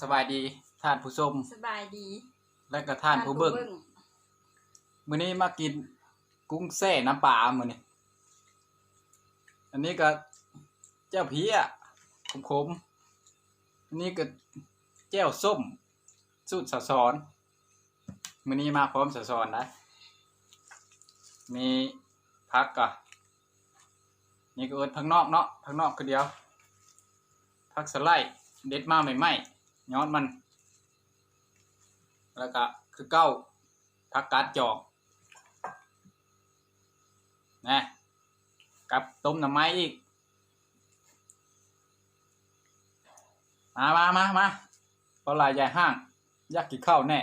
สบายดีท่านผู้ชมสบายดีและก็ท่านผู้เบิ่งมื้อนี้มากินกุ้งแซ่น้ำปลามื้อนี้อันนี้ก็แจ่วเพี้ยขมๆอันนี้ก็แจ่วส้มสูตรสะสอนมื้อนี้มาพร้อมสะสอนนะมีผักก็นี่ก็เอิ้นผักนอกเนาะผักนอกคือเดียวผักสะไลด์เด็ดมาใหม่ๆยอดมันแล้วก็คือเก้าผักกาดจอกนะกับต้มน้ำไม้อีกมาปลาใหญ่ห้างอยากกินข้าวแน่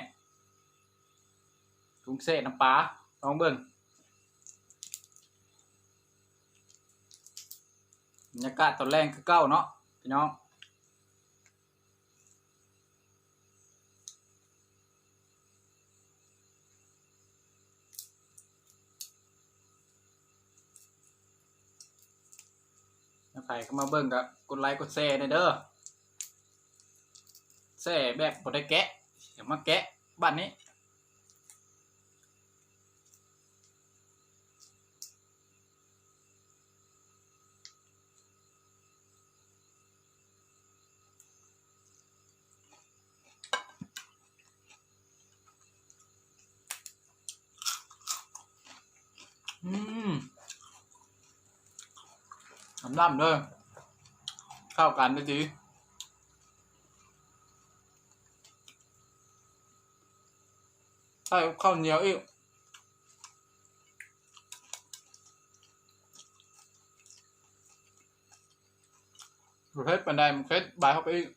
กุ้งเส้นน้ำปลาลองเบิ่งบรรยากาศตอนแรกคือเก้าเนาะพี่น้องใครก็มาเบิ่งกับกดไลค์กดแชร์เด้อแชร์แบบบ่ได้แกะอย่ามาแกะบ้านนี้ล่ำเลยเข้ากันได้ดีใส่ข้าวเหนียวอีกประเภทปันไดมันเค็ดบายเข้าไปอีก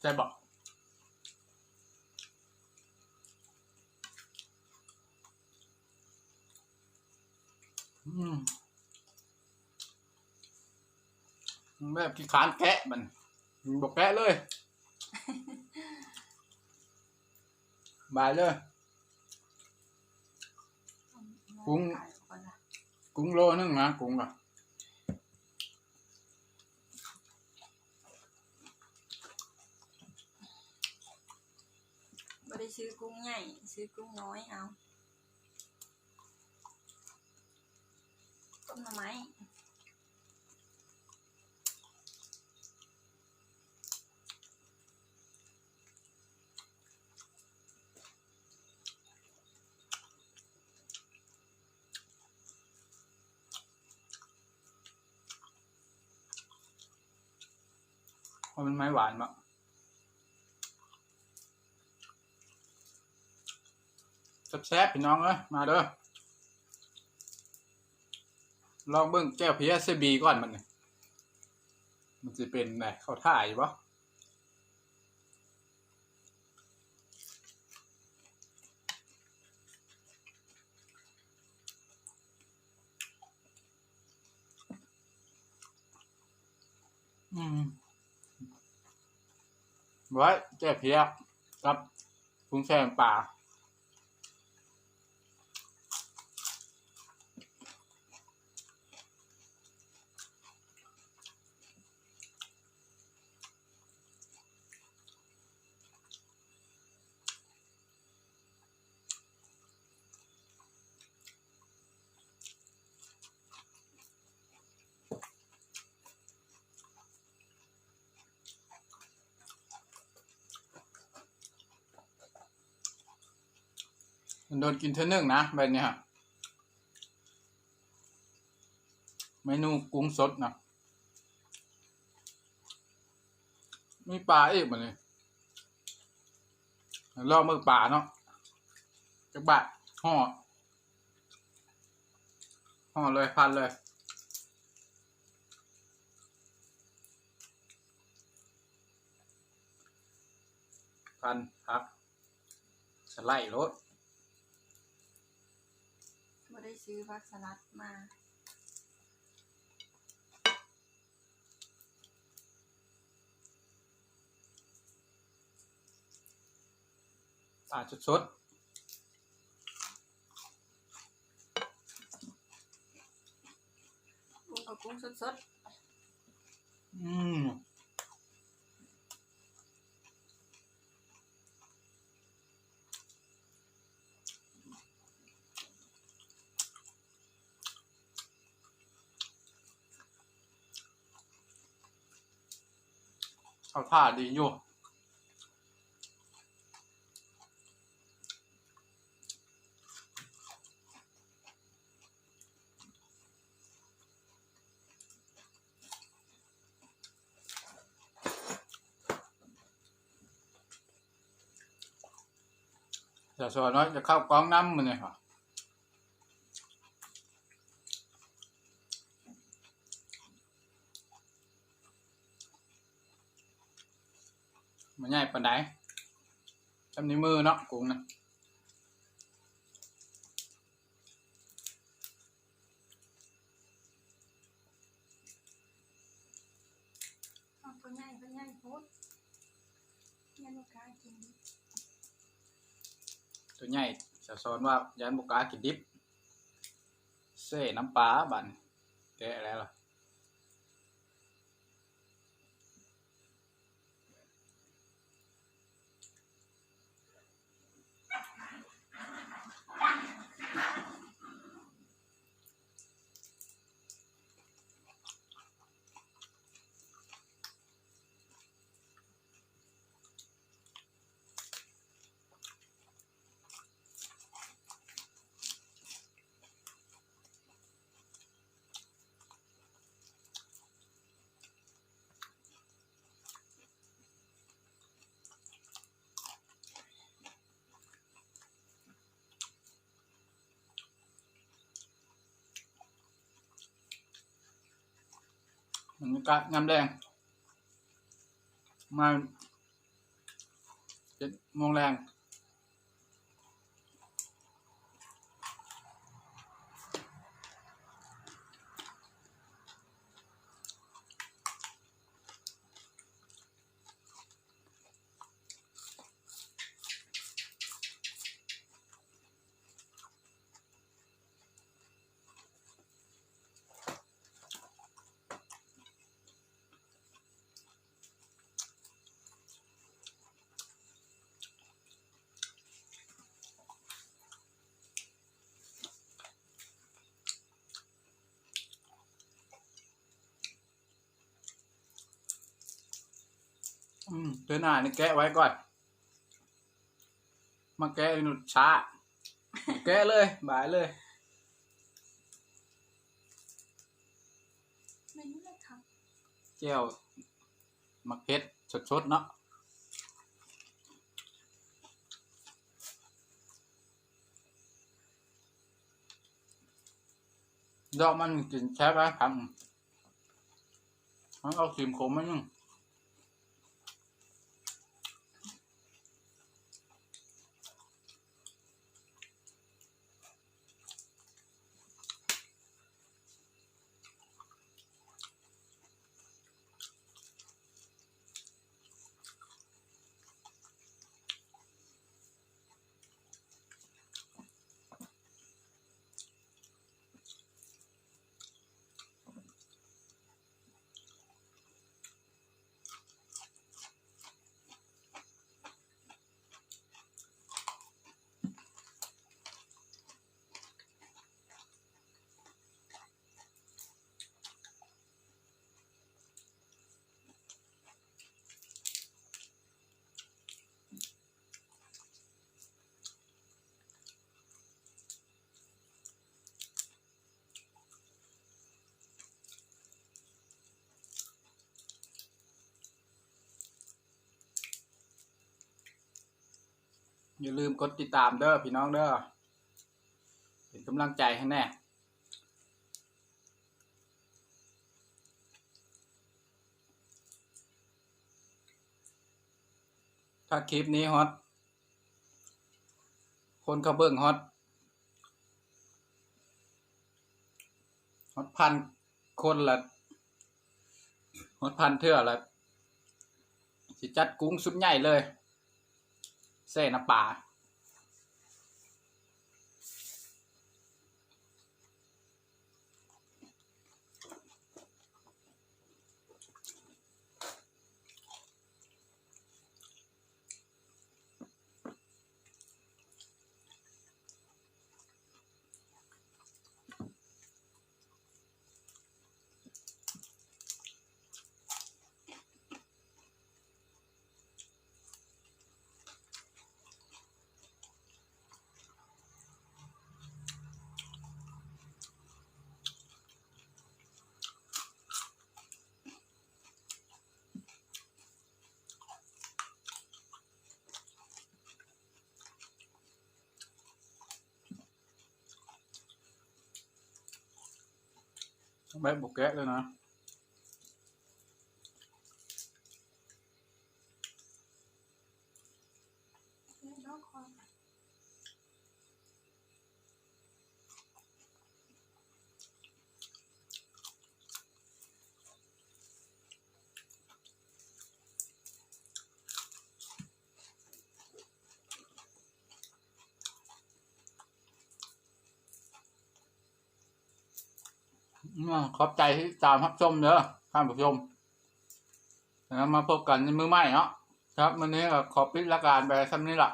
ใช่บอกแบบขี้ขานแกะมันบอกแกะเลยบายเลยกุ้งโลนึงนะกุ้งอ่ะไม่ได้ซื้อกุ้งใหญ่ซื้อกุ้งน้อยเอาต้มหน่อไม้เพราะมันไม่หวานมากแซ่บๆพี่น้องเอ้ยมาเด้อลองเบิ่งแก้วเพียเซบีก่อนมันจะเป็นไงเข้าท่าอยู่ปะไว้แก้วเพียกับกุ้งแช่น้ำปลาโดนกินเท่านึงนะแบบนี้ฮะเมนูกุ้งสดนะมีปลาอีกแบบนี้รอมือปลาเนาะจักบาทห่อเลยพันเลยพันครับสไลด์รถไม่ได้ซื้อผักสลัดมาปลาสด กุ้งสดอืมเขาท่าดีอยู่จะสอนว่าจะเข้ากองน้ำมันเลยค่ะมันใหญ่ปานใดจำในมือเนาะกุ้งนะ ๆเอาตัวใหญ่โพดยันลูกค้ากินดิ ตัวใหญ่จะสอนว่ายันบุกากินดิบเซ่น้ำปลาบันแกะแล้วล่ะมันก็งำแดงมา7 โมงแรงเดือนหน้านี่แกะไว้ก่อนมาแกะหนุดช้าแกะเลยบายเลย ไม่รู้เลยครับ แก้วมักเพชรสดๆเนาะดอกมันกินแค่ไหมครับมันเอาขีมขมไหมนึงอย่าลืมกดติดตามเด้อพี่น้องเด้อเป็นกำลังใจให้แน่ถ้าคลิปนี้ฮอตคนเขาเบิ่งฮอต1,000 คนละฮอต1,000 เทื่อละสิจัดกุ้งสุดใหญ่เลยเส้น้ำปลา แบบบุกแกะเลยนะน้องคอยขอบใจที่ตามรับชมเด้อท่านผู้ชมแล้วมาพบกันในมือใหม่เนาะครับวันนี้ก็ขอปิดรายการไปคำนี้ละ